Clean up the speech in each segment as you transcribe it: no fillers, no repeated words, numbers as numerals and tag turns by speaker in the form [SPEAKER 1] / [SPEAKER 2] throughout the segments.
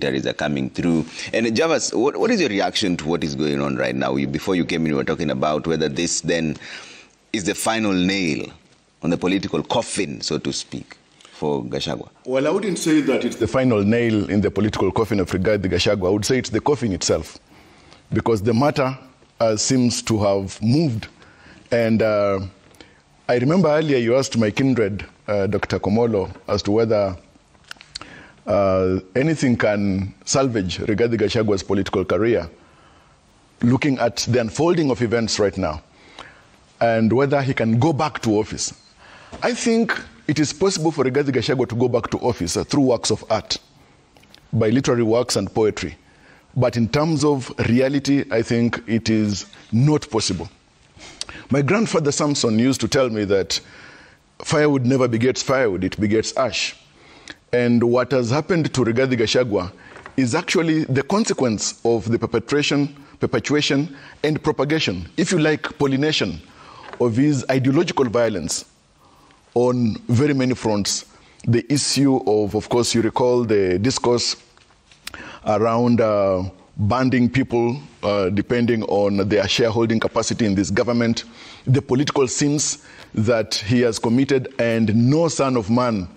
[SPEAKER 1] dignitaries are coming through. And Javas, what is your reaction to what is going on right now? Before you came in, you were talking about whether this then is the final nail on the political coffin, so to speak, for Gachagua.
[SPEAKER 2] Well, I wouldn't say that it's the final nail in the political coffin of Rigathi Gachagua. I would say it's the coffin itself, because the matter seems to have moved. And I remember earlier you asked my kindred, Dr. Komolo, as to whether anything can salvage Rigathi Gachagua's political career, looking at the unfolding of events right now, and whether he can go back to office. I think it is possible for Rigathi Gachagua to go back to office through works of art, by literary works and poetry. But in terms of reality, I think it is not possible. My grandfather Samson used to tell me that firewood never begets firewood, it begets ash. And what has happened to Rigathi Gachagua is actually the consequence of the perpetuation, and propagation, if you like, pollination of his ideological violence on very many fronts. The issue of course, you recall the discourse around banding people depending on their shareholding capacity in this government, the political sins that he has committed, and no son of man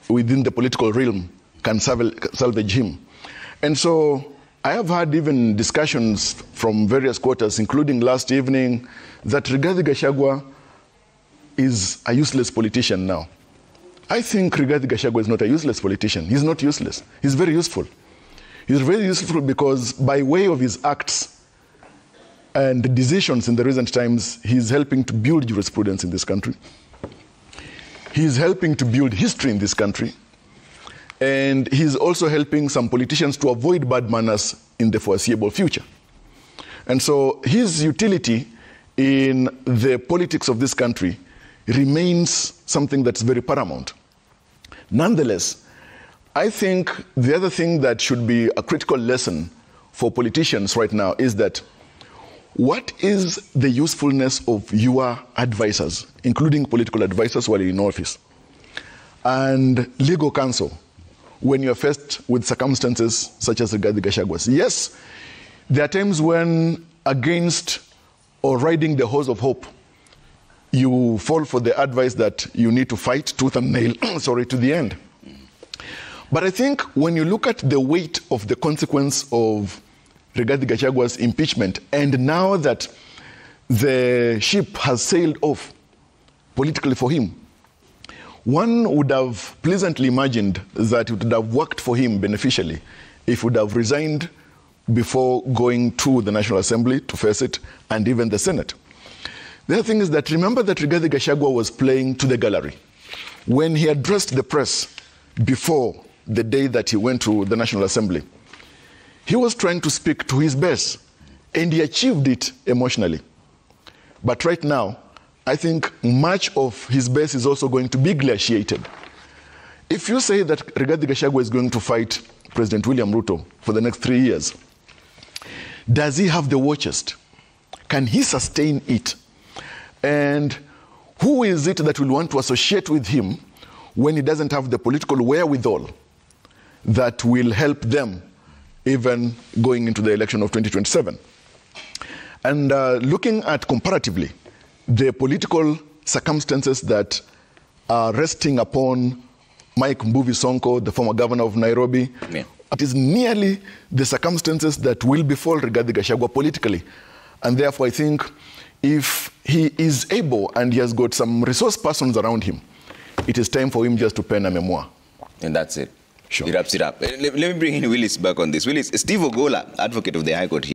[SPEAKER 2] within the political realm can salvage him. And so I have had even discussions from various quarters, including last evening, that Rigathi Gachagua is a useless politician now. I think Rigathi Gachagua is not a useless politician. He's not useless. He's very useful. He's very useful because by way of his acts and decisions in the recent times, he's helping to build jurisprudence in this country. He's helping to build history in this country. And he's also helping some politicians to avoid bad manners in the foreseeable future. And so his utility in the politics of this country remains something that's very paramount. Nonetheless, I think the other thing that should be a critical lesson for politicians right now is that what is the usefulness of your advisors, including political advisors while in office, and legal counsel, when you're faced with circumstances such as Rigathi Gachagua's? Yes, there are times when, against or riding the horse of hope, you fall for the advice that you need to fight tooth and nail, to the end. But I think when you look at the weight of the consequence of Rigathi Gachagua's impeachment, and now that the ship has sailed off politically for him, one would have pleasantly imagined that it would have worked for him beneficially if he would have resigned before going to the National Assembly to face it, and even the Senate. The other thing is that remember that Rigathi Gachagua was playing to the gallery. When he addressed the press before the day that he went to the National Assembly, he was trying to speak to his base, and he achieved it emotionally. But right now, I think much of his base is also going to be glaciated. If you say that Rigathi Gachagua is going to fight President William Ruto for the next 3 years, does he have the war chest? Can he sustain it? And who is it that will want to associate with him when he doesn't have the political wherewithal that will help them even going into the election of 2027? And looking at comparatively the political circumstances that are resting upon Mike Mbuvi Sonko, the former governor of Nairobi, it is nearly the circumstances that will befall Rigathi Gachagua politically. And therefore, I think if he is able and he has got some resource persons around him, it is time for him just to pen a memoir.
[SPEAKER 1] And that's it.
[SPEAKER 2] Sure.
[SPEAKER 1] He wraps it up. Let me bring in Willis back on this. Willis, Steve Ogola, advocate of the High Court here.